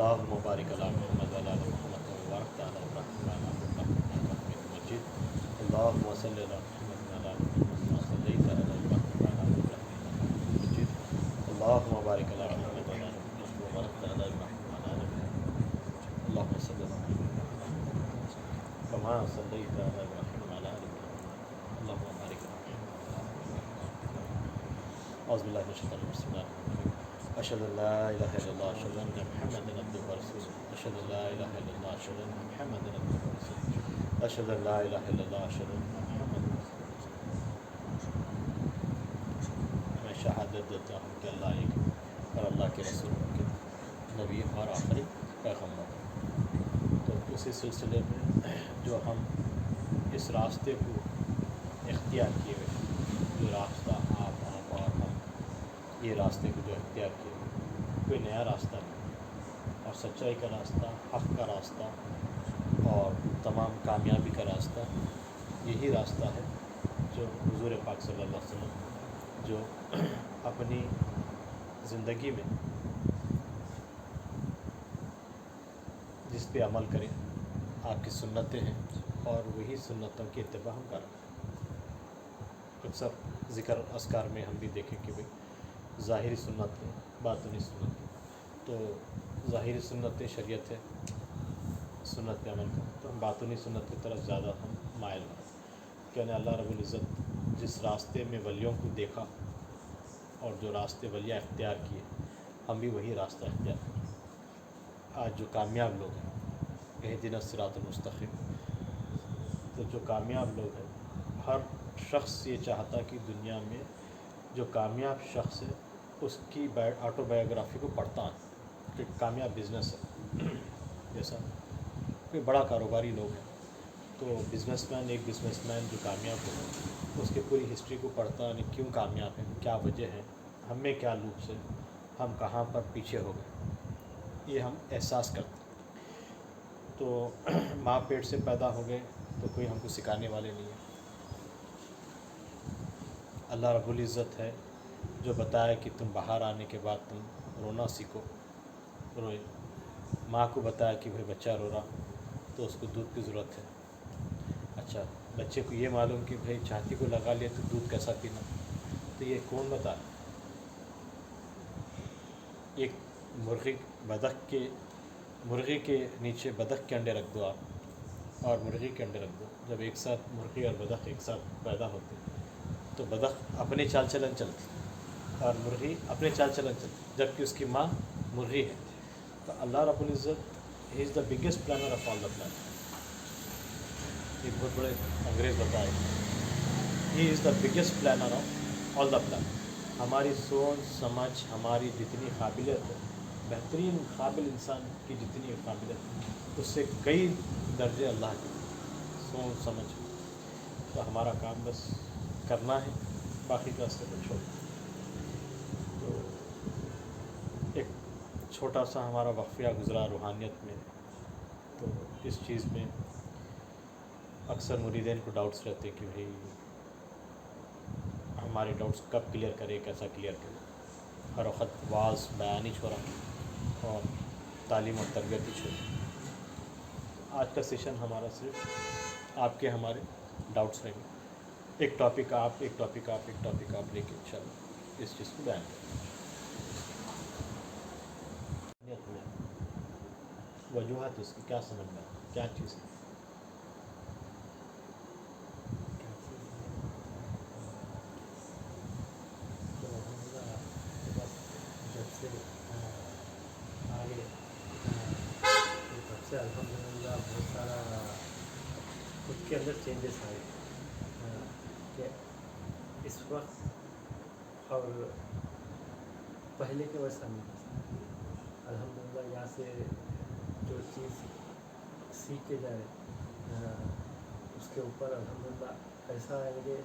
اللهم بارك على محمد وعلى آل محمد وبارك على إبراهيم وعلى آل إبراهيم إنك حميد مجيد. اللهم صل على محمد وعلى آل محمد كما صليت على إبراهيم وعلى آل إبراهيم إنك حميد مجيد. اللهم بارك على محمد وعلى آل محمد وبارك على إبراهيم وعلى آل إبراهيم. اللهم صل على محمد كما صليت على إبراهيم وعلى آل إبراهيم. اللهم بارك على محمد وعلى آل محمد. أعوذ بالله من الشيطان الرجيم. بسم الله الرحمن الرحيم. أشهد أن لا إله إلا الله أشهد أن محمدا عبده ورسوله. أشهد أن لا إله إلا الله أشهد أن محمدا عبده ورسوله. أشهد أن لا إله إلا الله أشهد أن محمدا رسول اللہ. میں شہادت دیتا ہوں کہ اللہ ایک اور اللہ کے رسول کے نبی اور آخری پیغمبر. تو اسی سلسلے میں جو ہم اس راستے کو اختیار کیے ہوئے، جو راستہ آپ اور ہم یہ راستے کو جو اختیار کیے کوئی نیا راستہ نہیں، اور سچائی کا راستہ، حق کا راستہ اور تمام کامیابی کا راستہ یہی راستہ ہے جو حضور پاک صلی اللہ علیہ وسلم جو اپنی زندگی میں جس پہ عمل کریں آپ کی سنتیں ہیں، اور وہی سنتوں کی اتباع ہم کر رہے ہیں. اکثر ذکر اذکار میں ہم بھی دیکھیں کہ بھئی ظاہری سنت ہے، باطنی سنت ہے. تو ظاہری سنت شریعت ہے، سنت پہ عمل کریں، تو ہم باطنی سنت کی طرف زیادہ ہم مائل ہیں. کیونکہ اللہ رب العزت جس راستے میں ولیوں کو دیکھا اور جو راستے ولیہ اختیار کیے، ہم بھی وہی راستہ اختیار کریں. آج جو کامیاب لوگ ہیں، اہدنا الصراط المستقیم، تو جو کامیاب لوگ ہیں، ہر شخص یہ چاہتا کہ دنیا میں جو کامیاب شخص ہے اس کی آٹو بایوگرافی کو پڑھتا ہے کہ کامیاب بزنس ہے. جیسا کوئی بڑا کاروباری لوگ ہیں تو بزنس مین، ایک بزنس مین جو کامیاب ہو اس کی پوری ہسٹری کو پڑھتا ہے، کیوں کامیاب ہے، کیا وجہ ہے، ہم میں کیا لوپس ہے، ہم کہاں پر پیچھے ہو گئے، یہ ہم احساس کرتے ہیں. تو ماں پیٹ سے پیدا ہو گئے تو کوئی ہم کو سکھانے والے نہیں ہے. اللہ رب العزت ہے جو بتایا کہ تم باہر آنے کے بعد تم رونا سیکھو، روئے. ماں کو بتایا کہ بھائی بچہ رو رہا تو اس کو دودھ کی ضرورت ہے. اچھا، بچے کو یہ معلوم کہ بھائی چھاتی کو لگا لے تو دودھ کیسا پینا، تو یہ کون بتا؟ ایک مرغی کے نیچے بدخ کے انڈے رکھ دو آپ، اور مرغی کے انڈے رکھ دو. جب ایک ساتھ مرغی اور بدخ ایک ساتھ پیدا ہوتے تو بدخ اپنے چال چلن چلتی اور مرغی اپنے چال چلن چلتی، جبکہ اس کی ماں مرغی ہے. تو اللہ رب العزت ہی is the biggest planner of all the plant. ایک بہت بڑے انگریز بتائے ہی is the biggest planner of all the plant. ہماری سوچ سمجھ، ہماری جتنی قابلیت ہے، بہترین قابل انسان کی جتنی قابلیت ہے اس سے کئی درجے اللہ کی سوچ سمجھ. تو ہمارا کام بس کرنا ہے، باقی کا راستے پر چھوڑ. تو ایک چھوٹا سا ہمارا وقفہ گزرا روحانیت میں. تو اس چیز میں اکثر مریدین کو ڈاؤٹس رہتے کہ بھئی ہمارے ڈاؤٹس کب کلیئر کرے، کیسا کلیئر کرے. ہر وقت واعظ بیان ہی چھوڑا اور تعلیم اور تربیت ہی چھوڑی. آج کا سیشن ہمارا صرف آپ کے ہمارے ڈاؤٹس رہیں گے. ایک ٹاپک آپ لے کے انشاءاللہ اس چیز کو بیان کریں. وجوہات اس کی کیا سمجھ میں کیا چیز ہے؟ جب سے آگے تب سے الحمدللہ بہت سارا خود کے اندر چینجز آئے کہ اس وقت اور پہلے کے ویسا نہیں. الحمدللہ یہاں سے جو چیز سیکھ کے جائے اس کے اوپر الحمدللہ ایسا ہے کہ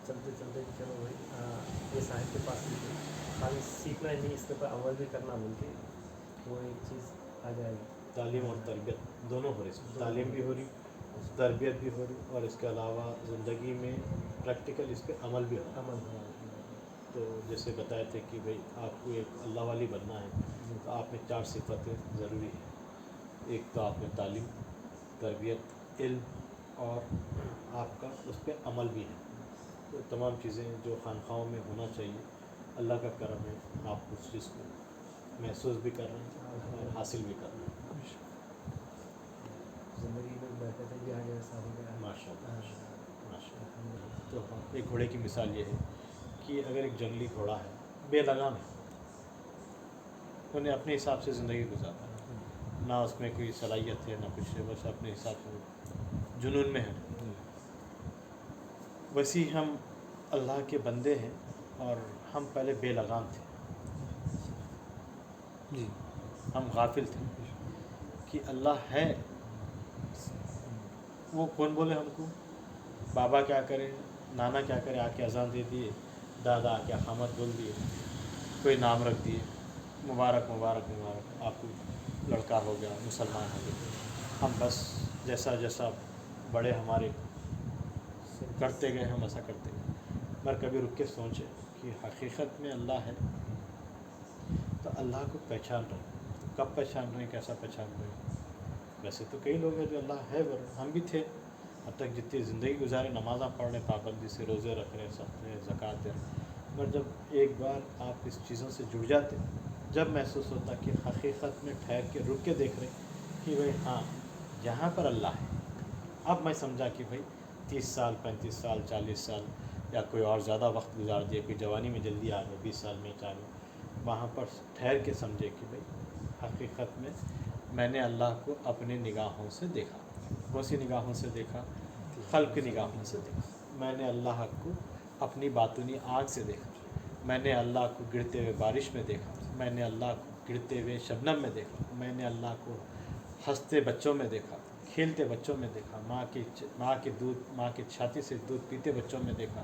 چلتے چلتے چلو بھائی یہ صاحب کے پاس خالی سیکھنا ہی نہیں، اس کے اوپر عمل بھی کرنا بول کے وہ ایک چیز آ جائے گی. تعلیم اور تربیت دونوں ہو رہی، تعلیم بھی ہو رہی، تربیت بھی ہو رہی، اور اس کے علاوہ زندگی میں پریکٹیکل اس پہ عمل بھی ہو رہا. عمل ہوا. تو جیسے بتائے تھے کہ بھئی آپ کو ایک اللہ والی بننا ہے تو آپ میں 4 صفتیں ضروری ہیں. ایک تو آپ میں تعلیم، تربیت، علم اور آپ کا اس پہ عمل بھی ہے. تو تمام چیزیں جو خانقاہوں میں ہونا چاہیے، اللہ کا کرم ہے آپ اس چیز کو محسوس بھی کر رہے ہیں اور حاصل بھی کر رہے ہیں. زندگی میں برکتیں بھی آ گیا ساری کا. ماشاء اللہ ماشاء اللہ. تو ایک گھوڑے کی مثال یہ ہے کہ اگر ایک جنگلی گھوڑا ہے، بے لگام ہے، انہیں اپنے حساب سے زندگی گزارتا ہے، نہ اس میں کوئی صلاحیت ہے نہ کچھ ہے، بس اپنے حساب سے جنون میں ہے. ویسے ہی ہم اللہ کے بندے ہیں اور ہم پہلے بے لگام تھے. جی ہم غافل تھے کہ اللہ ہے. وہ کون بولے ہم کو؟ بابا کیا کرے، نانا کیا کرے، آ کے اذان دے دیے، دادا آ کے اقامت بول دیے، کوئی نام رکھ دیے، مبارک مبارک مبارک، آپ کو لڑکا ہو گیا، مسلمان ہو گیا. ہم بس جیسا جیسا بڑے ہمارے کرتے گئے ہم ایسا کرتے گئے. مگر کبھی رک کے سوچے کہ حقیقت میں اللہ ہے. تو اللہ کو پہچان رہے، کب پہچان رہے ہیں، کیسا پہچان رہے ہیں؟ ویسے تو کئی لوگ ہیں جو اللہ ہے، ہم بھی تھے. اب تک جتنی زندگی گزارے، نمازاں پڑھ رہے، پابندی سے روزے رکھ رہے، سخت رہے، زکوٰۃ دے رہے. مگر جب ایک بار آپ اس چیزوں سے جڑ جاتے، جب محسوس ہوتا کہ حقیقت میں ٹھہر کے رک کے دیکھ رہے کہ بھئی ہاں یہاں پر اللہ ہے. اب میں سمجھا کہ بھئی 30 سال 35 سال 40 سال یا کوئی اور زیادہ وقت گزار دیا، کوئی جوانی میں جلدی آ گئے، 20 سال میں 40، وہاں پر ٹھہر کے سمجھے کہ بھئی حقیقت میں نے اللہ کو اپنے نگاہوں سے دیکھا. کون سی نگاہوں سے دیکھا؟ خلق کی نگاہوں سے دیکھا. میں نے اللہ کو اپنی باطنی آنکھ سے دیکھا. میں نے اللہ کو گرتے ہوئے بارش میں دیکھا. میں نے اللہ کو گرتے ہوئے شبنم میں دیکھا. میں نے اللہ کو ہنستے بچوں میں دیکھا، کھیلتے بچوں میں دیکھا، ماں کی چھاتی سے دودھ پیتے بچوں میں دیکھا.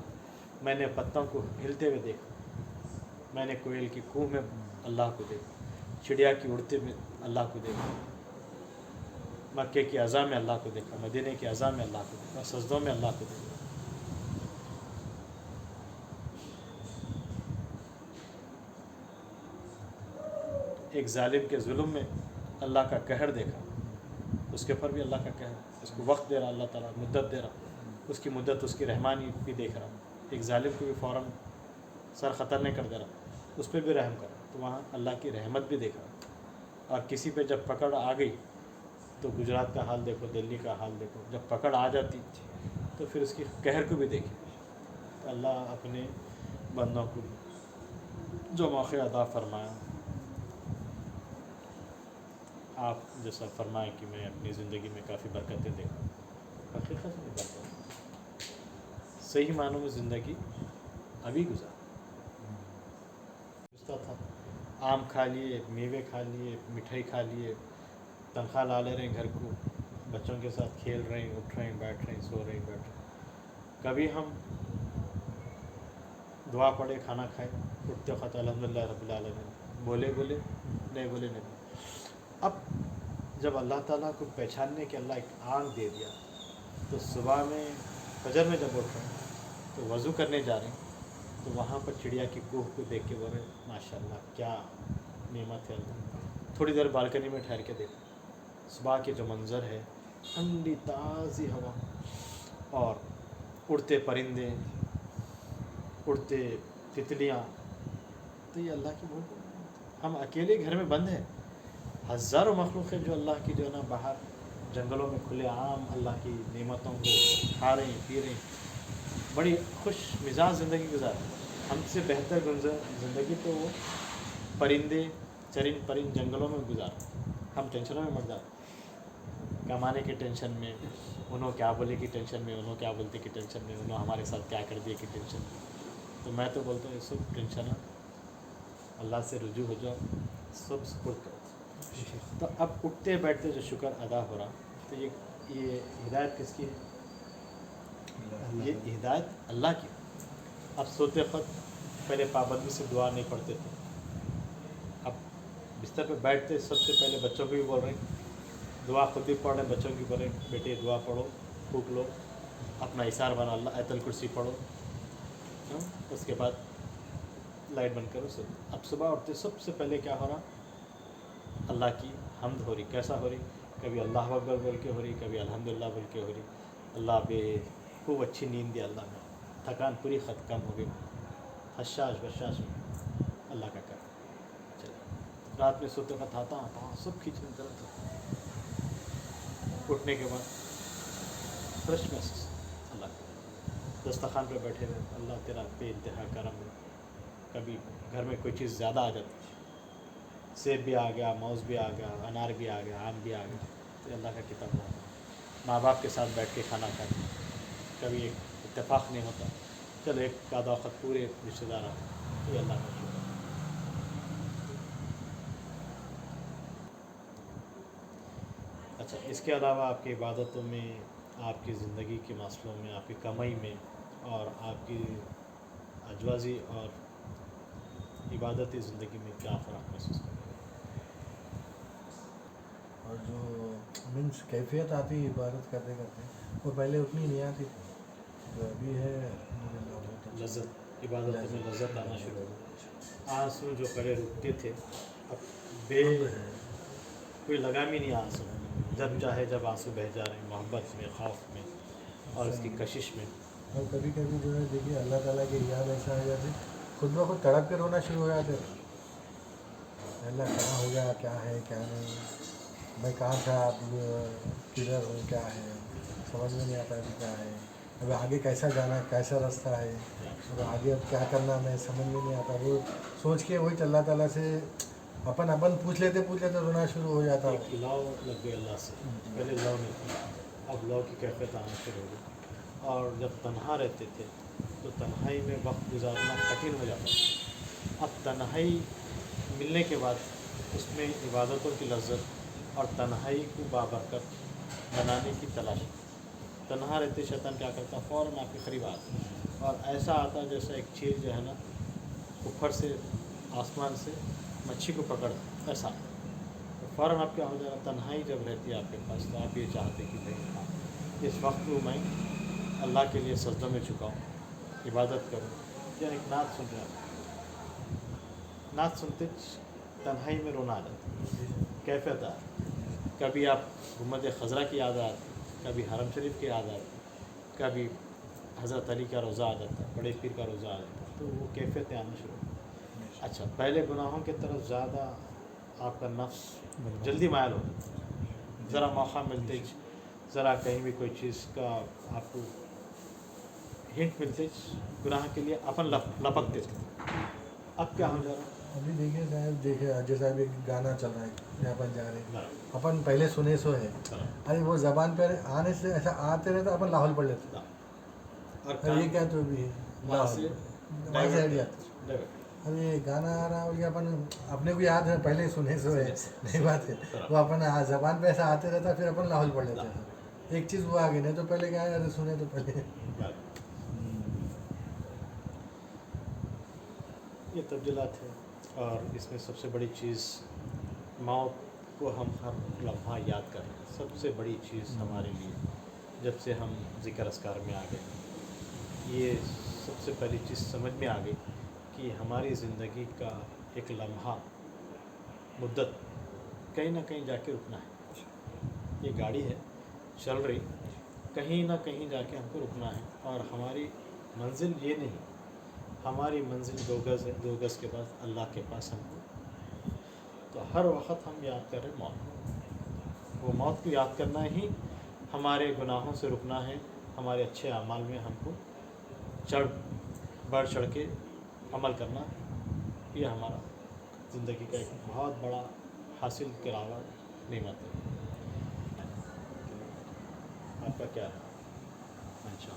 میں نے پتوں کو ہلتے ہوئے دیکھا. میں نے کوئل کی کوہ میں اللہ کو دیکھا، چڑیا کی اڑتے میں اللہ کو دیکھا، مکے کی اذان میں اللہ کو دیکھا، مدینے کی اذان میں اللہ کو دیکھا، سجدوں میں اللہ کو دیکھا. ایک ظالم کے ظلم میں اللہ کا قہر دیکھا، اس کے اوپر بھی اللہ کا قہر، اس کو وقت دے رہا اللہ تعالیٰ، مدت دے رہا، اس کی مدت، اس کی رحمانی بھی دیکھ رہا. ایک ظالم کو بھی فوراً سر خطر نہیں کر دے رہا، اس پہ بھی رحم کر رہا. تو وہاں اللہ کی رحمت بھی دیکھ رہا. اور کسی پہ جب پکڑ آ گئی تو گجرات کا حال دیکھو، دلی کا حال دیکھو، جب پکڑ آ جاتی تو پھر اس کی قہر کو بھی دیکھے. تو اللہ اپنے بندوں کو جو موقع عطا فرمایا، آپ جیسا فرمائیں کہ میں اپنی زندگی میں کافی برکتیں دیکھا. حقیقت میں برکت، صحیح معنوں میں زندگی ابھی گزارتا تھا. آم کھا لیے، میوے کھا لیے، مٹھائی کھا لیے، تنخواہ لا لے رہے ہیں گھر کو، بچوں کے ساتھ کھیل رہے ہیں، اٹھ رہے ہیں، بیٹھ رہے ہیں، سو رہے ہیں، بیٹھ رہے ہیں. کبھی ہم دعا پڑھے، کھانا کھائے، اٹھتے وقت الحمدللہ رب العالمین بولے نہیں بولے نہیں. اب جب اللہ تعالیٰ کو پہچاننے کے اللہ ایک آنکھ دے دیا، تو صبح میں فجر میں جب اٹھ رہے ہیں تو وضو کرنے جا رہے ہیں تو وہاں پر چڑیا کی کوہ کو دیکھ کے بول رہے ہیں ماشاء اللہ کیا نعمت ہے اللہ. تھوڑی دیر بالکنی میں ٹھہر کے دیکھا، صبح کے جو منظر ہے، ٹھنڈی تازی ہوا اور اڑتے پرندے، اڑتے تتلیاں، تو یہ اللہ کی بہت. ہم اکیلے گھر میں بند ہیں، ہزاروں مخلوق ہیں جو اللہ کی جو ہے نا باہر جنگلوں میں کھلے عام اللہ کی نعمتوں کو کھا رہے ہیں، پی رہے ہیں، بڑی خوش مزاج زندگی گزار رہے ہیں. ہم سے بہتر زندگی تو وہ پرندے چرند پرند جنگلوں میں گزار رہے ہیں. ہم ٹینشنوں میں مر جاتے ہیں، کمانے کی ٹینشن میں، انہوں کیا بولے کی ٹینشن میں، انہوں کیا بولتے کی ٹینشن میں، انہوں ہمارے ساتھ کیا کر دیے کی ٹینشن میں. تو میں تو بولتا ہوں یہ سب ٹینشن اللہ سے رجوع ہو جاؤ، سب سپورٹ کرو. تو اب اٹھتے بیٹھتے جو شکر ادا ہو رہا، تو یہ ہدایت کس کی ہے؟ یہ ہدایت اللہ کی. اب سوتے وقت پہلے پابندی سے دعا نہیں پڑھتے تھے، اب بستر پہ بیٹھتے سب سے پہلے بچوں کو بھی بول رہے ہیں دعا، خود بھی پڑھ رہے ہیں، بچوں کی بول رہے ہیں بیٹے دعا پڑھو، پھونک لو، اپنا اثار بنا اللہ، آیت الکرسی پڑھو، اس کے بعد لائٹ بند کرو. اب صبح اٹھتے سب سے پہلے کیا ہو رہا؟ اللہ کی حمد ہو رہی. کیسا ہو رہی؟ کبھی اللہ اکبر بول کے ہو رہی, کبھی الحمدللہ بول کے ہو رہی. اللہ بے خوب اچھی نیند دی اللہ میں, تھکان پوری ختم ہو گئی, حشاش بشاش میں اللہ کا کر. چلے رات میں سوتے وقت آتا سب کھینچنے درد ہوتا, اٹھنے کے بعد فریش محسوس. اللہ کا دسترخوان پہ بیٹھے ہوئے, اللہ تیرا بے انتہا کرم ہے. کبھی گھر میں کوئی چیز زیادہ آ جاتی, سیب بھی آ گیا, موز بھی آ گیا, انار بھی آ گیا, آم بھی آ گیا, تو اللہ کا کتاب ہوتا. ماں باپ کے ساتھ بیٹھ کے کھانا کھاتے, کبھی ایک اتفاق نہیں ہوتا, چلو ایک آدھا وقت پورے رشتے دار آتے, تو یہ اللہ کا شکر ہے. اچھا, اس کے علاوہ آپ کی عبادتوں میں, آپ کی زندگی کے مسئلوں میں, آپ کی کمائی میں, اور آپ کی اجوازی اور عبادتی زندگی میں کیا فرق محسوس کرتے ہیں؟ اور جو مینس کیفیت آتی ہے عبادت کرتے کرتے, وہ پہلے اتنی نہیں آتی تھی جو ابھی ہے. الحمدللہ بہت اچھا. لذت, عبادت میں لذت آنا شروع ہو گئی. آنسو جو پہلے رکتے تھے اب بے کوئی لگام ہی نہیں آنسو, جب چاہے جب آنسو بہہ جا رہے ہیں, محبت میں, خوف میں, اور اس کی کشش میں. اور کبھی کبھی جو ہے دیکھیے اللہ تعالیٰ کی یاد ایسا آ جاتی, خود بخود تڑپ کے رونا شروع ہو جاتے. اللہ کہاں ہو گیا, کیا ہے کیا نہیں, میں کہاں تھا, اب کدھر ہوں, کیا ہے سمجھ میں نہیں آتا ابھی کیا ہے, اب آگے کیسا جانا, کیسا راستہ ہے, اب آگے اب کیا کرنا میں سمجھ میں نہیں آتا. وہ سوچ کے وہی اللہ تعالیٰ سے اپن پوچھ لیتے رونا شروع ہو جاتا. ایک لو لگ گئی اللہ سے, پہلے لو نہیں تھی, اب لو کی کیفیت آنا شروع ہو گئی. اور جب تنہا رہتے تھے تو تنہائی میں وقت گزارنا کٹھن ہو جاتا تھا. اب تنہائی ملنے کے بعد اس میں عبادتوں کی لذت اور تنہائی کو بابرکت بنانے کی تلاش. تنہا رہتے شیطان کیا کرتا, فوراً آپ کے قریب آتا, اور ایسا آتا جیسا ایک چیل جو ہے نا اوپر سے آسمان سے مچھی کو پکڑ, ایسا فوراً آپ کیا ہو جائے گا. تنہائی جب رہتی ہے آپ کے پاس تو آپ یہ چاہتے کہ بھائی اس وقت کو میں اللہ کے لیے سجدوں میں چکاؤں, عبادت کروں, یا ایک نعت سن رہا ہوں, نعت سنتے تنہائی میں رونا آ جاتا. کیفیت آ, کبھی آپ گنبد خضرا کی یاد آتی, کبھی حرم شریف کی یاد آتی, کبھی حضرت علی کا روزہ آ جاتا, بڑے پیر کا روزہ آ جاتا, تو وہ کیفیتیں آنا شروع ہوتی. اچھا, پہلے گناہوں کی طرف زیادہ آپ کا نفس جلدی مائل ہوتا, ذرا موقع ملتے, ذرا کہیں بھی کوئی چیز کا آپ کو ہنٹ ملتے, گناہ کے لیے اپن لپکتے تھے. اب کیا ہو جا رہا ہے, ابھی دیکھیے صاحب, دیکھیے جیسا ابھی گانا چل رہا ہے, اپن جا رہے ہیں, برابر, اپن پہلے سنے سو ہے, برابر, ارے وہ زبان پہ آنے سے ایسا آتے رہتا, اپن لاہور پڑھ لیتے. اور ارے یہ کیا تو بھی وہاں سے وہاں سے ہٹ جاتا. اب یہ گانا آ رہا ہو گیا, اپن اپنے کو یاد ہے پہلے سنے سو ہے, نہیں بات ہے, وہ اپن زبان پہ ایسا آتے رہتا, پھر اپن لاہور پڑھ لیتے ہیں. ایک چیز وہ آگے, نہیں تو پہلے کیا ہے, ارے سنے تو پہلے. یہ تبدیلات ہیں. اور اس میں سب سے بڑی چیز موت کو ہم ہر لمحہ یاد کر رہے ہیں. سب سے بڑی چیز ہمارے لیے جب سے ہم ذکر اذکار میں آ گئے, یہ سب سے پہلی چیز سمجھ میں آ گئی کہ ہماری زندگی کا ایک لمحہ مدت کہیں نہ کہیں جا کے رکنا ہے. یہ گاڑی ہے چل رہی, کہیں نہ کہیں جا کے ہم کو رکنا ہے, اور ہماری منزل یہ نہیں, ہماری منزل 2 گز ہے, 2 گز کے بعد اللہ کے پاس ہم کو. تو ہر وقت ہم یاد کر رہے موت, وہ موت کو یاد کرنا ہی ہمارے گناہوں سے رکنا ہے, ہمارے اچھے اعمال میں ہم کو بڑھ چڑھ کے عمل کرنا. یہ ہمارا زندگی کا ایک بہت بڑا حاصل کراوا نعمت ہے. آپ کا کیا ہے اچھا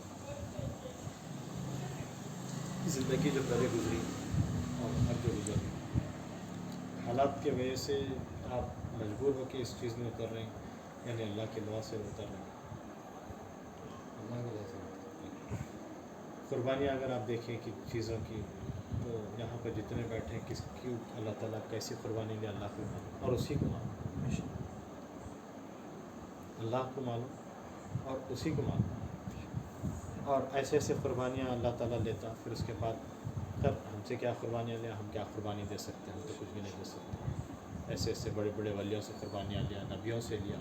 زندگی جو پہلے گزری اور اب جو گزر رہی, حالات کی وجہ سے آپ مجبور ہو کے اس چیز میں اتر رہے ہیں, یعنی اللہ کی دعا سے اتر رہے ہیں؟ اللہ کی دعا سے قربانیاں اگر آپ دیکھیں کہ چیزوں کی, تو یہاں پر جتنے بیٹھے ہیں, کس کی اللہ تعالیٰ کیسی قربانی دے, اللہ کو معلوم, اور اسی کو معلوم, اللہ کو معلوم اور اسی کو معلوم. اور ایسے ایسے قربانیاں اللہ تعالیٰ لیتا, پھر اس کے بعد ہم سے کیا قربانیاں لیں, ہم کیا قربانی دے سکتے ہیں, ہم تو کچھ بھی نہیں دے سکتے. ایسے ایسے بڑے بڑے ولیوں سے قربانیاں لیا، نبیوں سے لیا،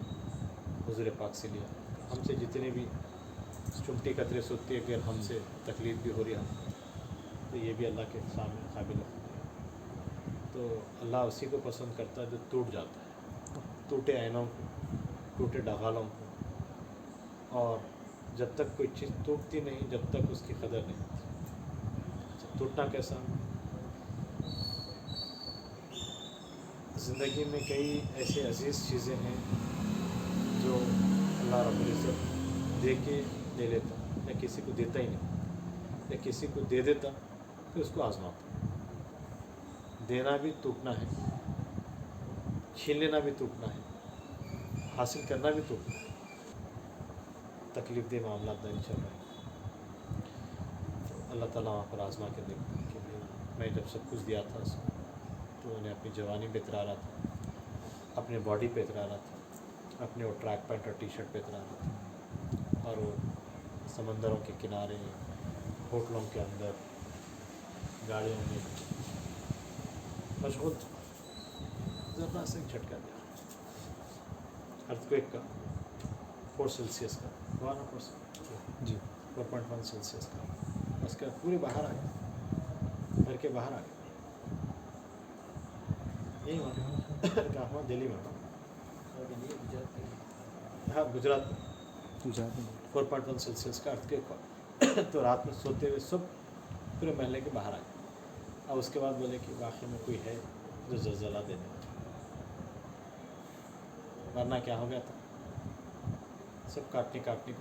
حضور پاک سے لیا. ہم سے جتنے بھی چمٹی قطرے سے ہوتی ہے، اگر ہم سے تکلیف بھی ہو رہی ہے ہم کو، تو یہ بھی اللہ کے سامنے قابل ہے. تو اللہ اسی کو پسند کرتا ہے جو ٹوٹ جاتا ہے، ٹوٹے آئینوں کو، ٹوٹے ڈھالوں کو. اور جب تک کوئی چیز ٹوٹتی نہیں، جب تک اس کی قدر نہیں ہوتی. ٹوٹنا کیسا؟ زندگی میں کئی ایسے عزیز چیزیں ہیں جو اللہ رب العزت دے کے لے لیتا، یا کسی کو دیتا ہی نہیں، یا کسی کو دے دیتا تو اس کو آزماتا. دینا بھی ٹوٹنا ہے، چھین لینا بھی ٹوٹنا ہے، حاصل کرنا بھی ٹوٹنا ہے. تکلیف دہ معاملات داری چل رہے ہیں، تو اللہ تعالیٰ وہاں پر آزما کے دیکھتا کہ میں جب سب کچھ دیا تھا اس کو، تو انہیں اپنی جوانی پہ اترا رہا تھا، اپنے باڈی پہ اترا رہا تھا، اپنے وہ ٹریک پینٹ اور ٹی شرٹ پہ اترا رہا تھا، اور وہ سمندروں کے کنارے، ہوٹلوں کے اندر، گاڑیوں میں مشغول تھا. ذرا سے جھٹکا دیا، ارتھ کویک کا 4 سیلسیس کا ہوا نا، 4.1 سیلسیس کا. اس کا پورے باہر آ گیا، گھر کے باہر آ گیا. یہی ہوا کہاں، دہلی میں. ہاں گجرات میں 4.1 سیلسیس کا ارتھ کویک ہوا. تو رات میں سوتے ہوئے سب پورے محلے کے باہر آ گئے. اب اس کے بعد بولے کہ واقعی میں کوئی ہے جو زلزلہ دے دے، ورنہ کیا ہو گیا تھا. سب کاٹنے کو آ گئے.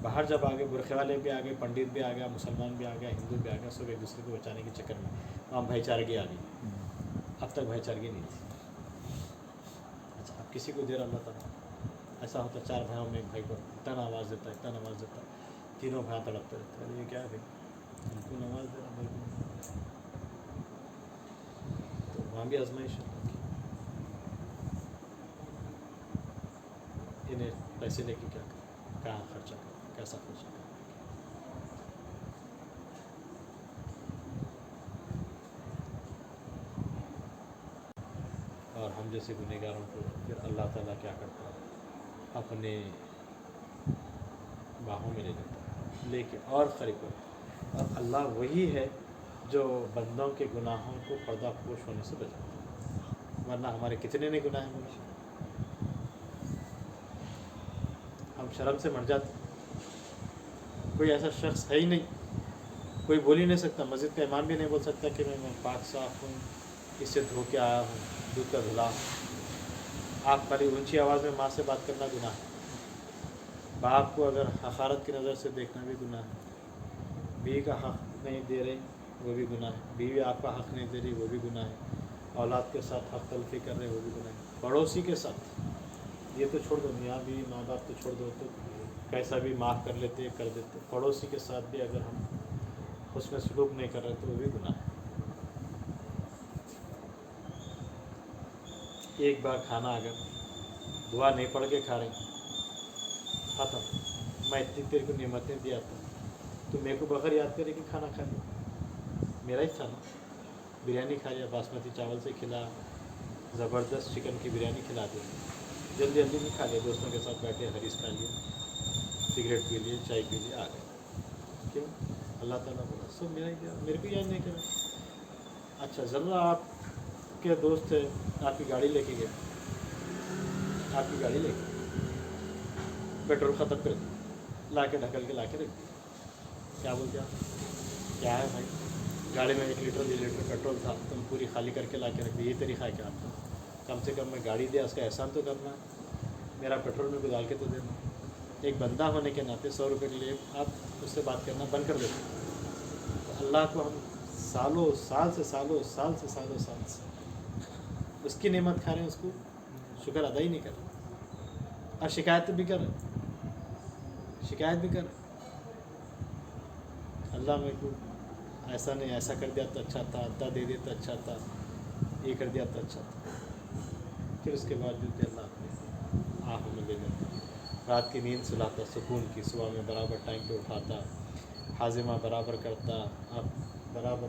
باہر جب آگے برقعے والے بھی آ گئے، پنڈت بھی آ گیا، مسلمان بھی آ گیا، ہندو بھی آ گیا، سب ایک دوسرے کو بچانے کے چکر میں وہاں بھائی چارگی آ گئی. اب تک بھائی چارگی نہیں تھی. اچھا اب کسی کو دے رہا اللہ تعالیٰ. ایسا ہوتا 4 بھائیوں میں ایک بھائی کو اتنا آواز دیتا ہے، اتنا آواز دیتا ہے، تینوں بھائی تڑپتے رہتے ہیں. یہ کیا ہے بھائی، ان کو آواز دے رہا بھائی کو. تو وہاں بھی آزمائش ہے کہ انہیں پیسے لے کے کیا کریں، کہاں خرچہ کریں، کیسا خرچہ کریں. اور ہم جیسے گنہگاروں کو پھر اللہ تعالیٰ کیا کرتا ہے، اپنے باہوں میں لے لیتا ہے، لے کے اور قریب کرتا ہے. اور اللہ وہی ہے جو بندوں کے گناہوں کو پردہ پوش ہونے سے بچاتا ہے. ورنہ ہمارے کتنے نے گناہ ہیں، ہم شرم سے مر جاتے. کوئی ایسا شخص ہے ہی نہیں، کوئی بول ہی نہیں سکتا، مسجد کا امام بھی نہیں بول سکتا کہ میں پاک صاف ہوں، اس سے دھو کے آیا ہوں، دودھ کا دھلا. آپ خالی اونچی آواز میں ماں سے بات کرنا گناہ ہے. باپ کو اگر حقارت کی نظر سے دیکھنا بھی گناہ ہے. بیوی کا حق نہیں دے رہے وہ بھی گناہ ہے. بیوی آپ کا حق نہیں دے رہی وہ بھی گناہ ہے. اولاد کے ساتھ حق تلفی کر رہے وہ بھی گناہ ہے. پڑوسی کے ساتھ یہ تو چھوڑ دو، میاں بھی ماں باپ تو چھوڑ دو، تو کیسا بھی معاف کر لیتے کر دیتے. پڑوسی کے ساتھ بھی اگر ہم حسن سلوک نہیں کر رہے تو وہ بھی گناہ ہے. ایک بار کھانا اگر دعا نہیں پڑھ کے کھا رہے ختم. میں اتنی تیرے کو نعمتیں دیا تھا، تو میرے کو بغیر یاد کرے کہ کھانا کھا لیا. میرا ہی تھا نا. بریانی کھا لیا، باسمتی چاول سے کھلا، زبردست چکن کی بریانی کھلا دی، جلدی جلدی نہیں کھا لیا. دوستوں کے ساتھ بیٹھے حریص کھا لیا، سگریٹ پی لیے، چائے پی لیے، آ گئے. کیوں؟ اللہ تعالیٰ بولا سب میرا ہی دیا، میرے کو یاد نہیں کرا. اچھا ذرا آپ کے دوست تھے، آپ کی گاڑی لے کے گئے، آپ کی گاڑی لے کے پیٹرول ختم کر دیا، لا کے ڈھکل کے لا کے رکھ دیا. کیا بولتے آپ؟ کیا ہے بھائی، گاڑی میں 1 لیٹر 2 لیٹر پیٹرول تھا، تم پوری خالی کر کے لا کے رکھ دی. یہ طریقہ ہے کہ آپ کو کم سے کم میں گاڑی دیا اس کا احسان تو کرنا ہے، میرا پیٹرول میں کو ڈال کے تو دینا. ایک بندہ ہونے کے ناطے 100 روپے کے لیے آپ اس سے بات کرنا بند کر دیتے. تو اللہ کو ہم سالوں سال سے اس کی نعمت کھا رہے ہیں، اس کو شکر ادا ہی نہیں کر رہے، اور شکایت بھی کر رہے. اللہ میرے کو ایسا نہیں، ایسا کر دیا تو اچھا تھا، اتنا دے دیا تو اچھا تھا، یہ کر دیا تو اچھا تھا. پھر اس کے بعد جو اللہ اپنے آنکھوں میں لے لیتا، رات کی نیند سلاتا سکون کی، صبح میں برابر ٹائم پہ اٹھاتا، ہاضمہ برابر کرتا، آپ برابر